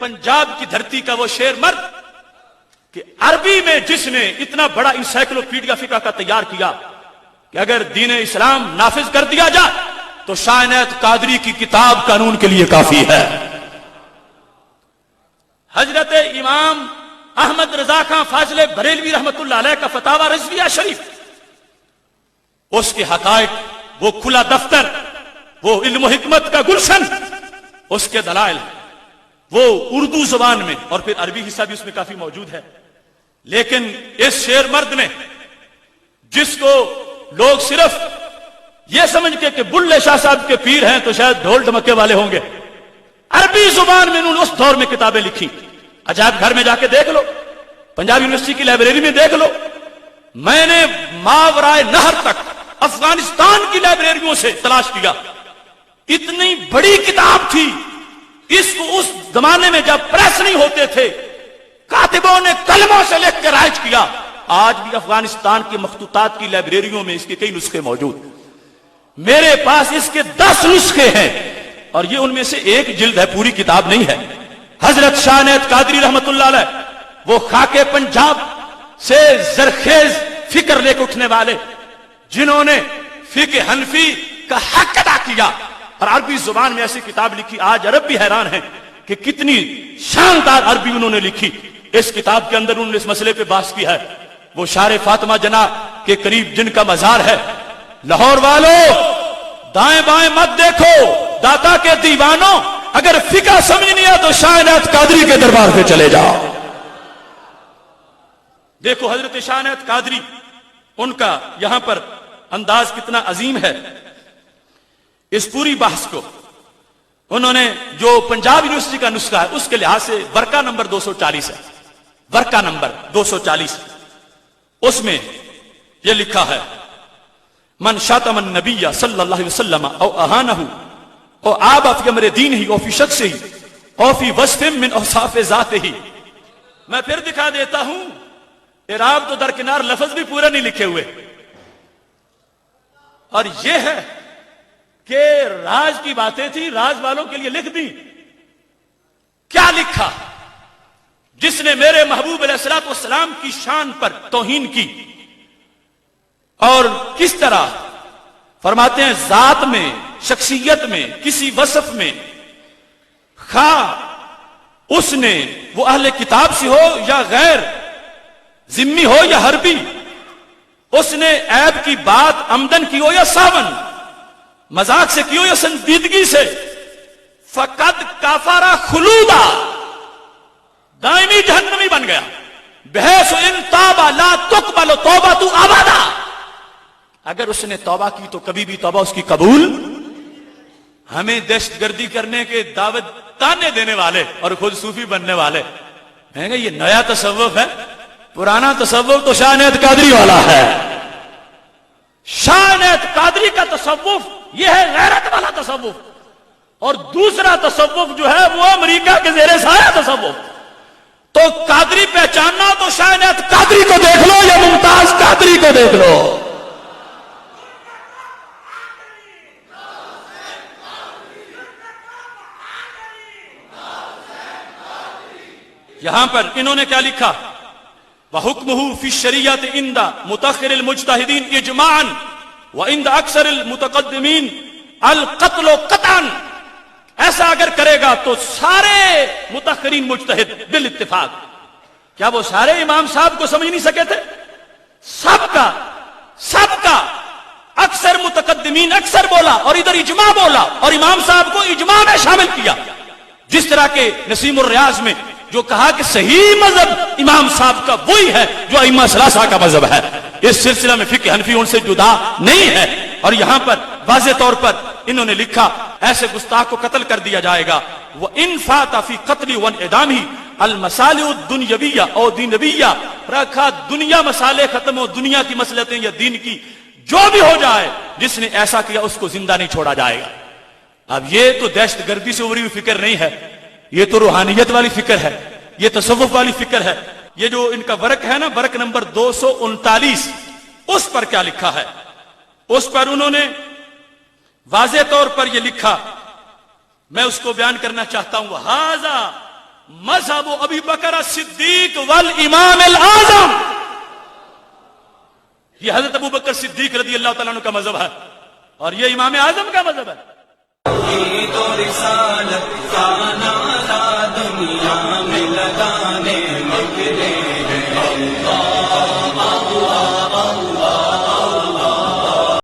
پنجاب کی دھرتی کا وہ شیر مرد کہ عربی میں جس نے اتنا بڑا انسائکلوپیڈیا فقہ کا تیار کیا کہ اگر دین اسلام نافذ کر دیا جائے تو شاہ عنایت قادری کی کتاب قانون کے لیے کافی ہے۔ حضرت امام احمد رضا خان فاضل بریلوی رحمت اللہ علیہ کا فتاوی رضویہ شریف، اس کے حقائق، وہ کھلا دفتر، وہ علم و حکمت کا گلشن، اس کے دلائل وہ اردو زبان میں اور پھر عربی حصہ بھی اس میں کافی موجود ہے۔ لیکن اس شیر مرد نے، جس کو لوگ صرف یہ سمجھ کے کہ بلے شاہ صاحب کے پیر ہیں تو شاید ڈھول ڈھمکے والے ہوں گے، عربی زبان میں انہوں نے اس دور میں کتابیں لکھی۔ عجائب گھر میں جا کے دیکھ لو، پنجاب یونیورسٹی کی لائبریری میں دیکھ لو، میں نے ماورائے نہر تک افغانستان کی لائبریریوں سے تلاش کیا، اتنی بڑی کتاب تھی۔ اس کو اس زمانے میں جب پریس نہیں ہوتے تھے، کاتبوں نے کلموں سے لکھ کے رائج کیا۔ آج بھی افغانستان کی مخطوطات کی لائبریریوں میں اس کے کئی نسخے موجود، میرے پاس اس کے 10 نسخے ہیں، اور یہ ان میں سے ایک جلد ہے، پوری کتاب نہیں ہے۔ حضرت شاہ عنایت قادری رحمت اللہ علیہ، وہ خاک پنجاب سے زرخیز فکر لے کے اٹھنے والے، جنہوں نے فقہ حنفی کا حق ادا کیا اور عربی زبان میں ایسی کتاب لکھی۔ آج عرب بھی حیران ہیں کہ کتنی شاندار عربی انہوں نے لکھی۔ اس کتاب کے اندر انہوں نے اس مسئلے پہ بحث کی ہے۔ وہ شار فاطمہ جناح کے قریب جن کا مزار ہے، لاہور والوں دائیں بائیں مت دیکھو، داتا کے دیوانوں، اگر فقہ سمجھنی ہے تو شاہ عنایت قادری کے دربار پہ چلے جاؤ۔ دیکھو حضرت شاہ عنایت قادری، ان کا یہاں پر انداز کتنا عظیم ہے۔ اس پوری بحث کو انہوں نے، جو پنجاب یونیورسٹی کا نسخہ ہے اس کے لحاظ سے ورقہ نمبر 240 ہے، ورقہ نمبر 240، اس میں یہ لکھا ہے: من شاتم النبی صلی اللہ علیہ وسلم او اہانہ او آبا فی امر دینہ او فی شخصہ او فی وصف من اوصاف ذاتہ۔ میں پھر دکھا دیتا ہوں، اعراب تو درکنار، لفظ بھی پورا نہیں لکھے ہوئے، اور یہ ہے کہ راز کی باتیں تھی، راز والوں کے لیے لکھ دی۔ کیا لکھا؟ جس نے میرے محبوب علیہ الصلوۃ والسلام کی شان پر توہین کی، اور کس طرح فرماتے ہیں ذات میں، شخصیت میں، کسی وصف میں، خواہ اس نے وہ اہل کتاب سے ہو یا غیر ذمی ہو یا حربی، اس نے عیب کی بات عمدن کی ہو یا ساون، مذاق سے کی ہو یا سنجیدگی سے، فقد کافر خلودا، دائمی جہنمی بن گیا۔ بحیث ان توبہ لا تقبل توبۃ ابدا، اگر اس نے توبہ کی تو کبھی بھی توبہ اس کی قبول۔ ہمیں دہشت گردی کرنے کے دعوت تانے دینے والے اور خود صوفی بننے والے ہیں کہ یہ نیا تصوف ہے، پرانا تصوف تو شاہ عنایت قادری والا ہے۔ شاہ عنایت قادری کا تصوف یہ ہے غیرت والا تصوف، اور دوسرا تصوف جو ہے وہ امریکہ کے زیر سایہ تصوف۔ تو قادری پہچاننا تو شاہ عنایت قادری کو دیکھ لو یا ممتاز قادری کو دیکھ لو۔ یہاں پر انہوں نے کیا لکھا؟ وَحُكْمُهُ فِي الشَّرِيَّةِ عِنْدَ مُتَأَخِّرِ الْمُجْتَهِدِينَ اِجْمَاعًا وَعِنْدَ أَكْثَرِ الْمُتَقَدِّمِينَ الْقَتْلُ قَطْعًا۔ ایسا اگر کرے گا تو سارے متأخرین مجتہد بالاتفاق، کیا وہ سارے امام صاحب کو سمجھ نہیں سکے تھے؟ سب کا اکثر متقدمین اکثر بولا اور ادھر اجماع بولا، اور امام صاحب کو اجماع میں شامل کیا۔ جس طرح کے نسیم الریاض میں جو کہا کہ صحیح مذہب امام صاحب کا وہی ہے جو ائمہ ثلاثہ کا مذہب ہے، اس سلسلہ میں فقہ حنفی ان سے جدا نہیں ہے۔ اور یہاں پر واضح طور پر انہوں نے لکھا ایسے گستاخ کو قتل کر دیا جائے گا۔ وَإِنْ فَاتَ فِي قَتْلِ وَانْعِدَامِهِ الْمَصَالِحُ الدُّنْیَوِیَّةُ او دینویہ، رکھا دنیا مسالے ختم ہو، دنیا کی مصلحتیں یا دین کی جو بھی ہو جائے، جس نے ایسا کیا اس کو زندہ نہیں چھوڑا جائے گا۔ اب یہ تو دہشت گردی سے ابھری ہوئی فکر نہیں ہے، یہ تو روحانیت والی فکر ہے، یہ تصوف والی فکر ہے۔ یہ جو ان کا ورق ہے نا، ورق نمبر 239، اس پر کیا لکھا ہے؟ اس پر انہوں نے واضح طور پر یہ لکھا، میں اس کو بیان کرنا چاہتا ہوں۔ وَهَذَا مذہب ابی بکر صدیق والامام الاعظم. یہ حضرت ابو بکر صدیق رضی اللہ تعالیٰ عنہ کا مذہب ہے اور یہ امام اعظم کا مذہب ہے. تو رسالت کا نعرہ دنیا میں لگانے نکلے ہیں.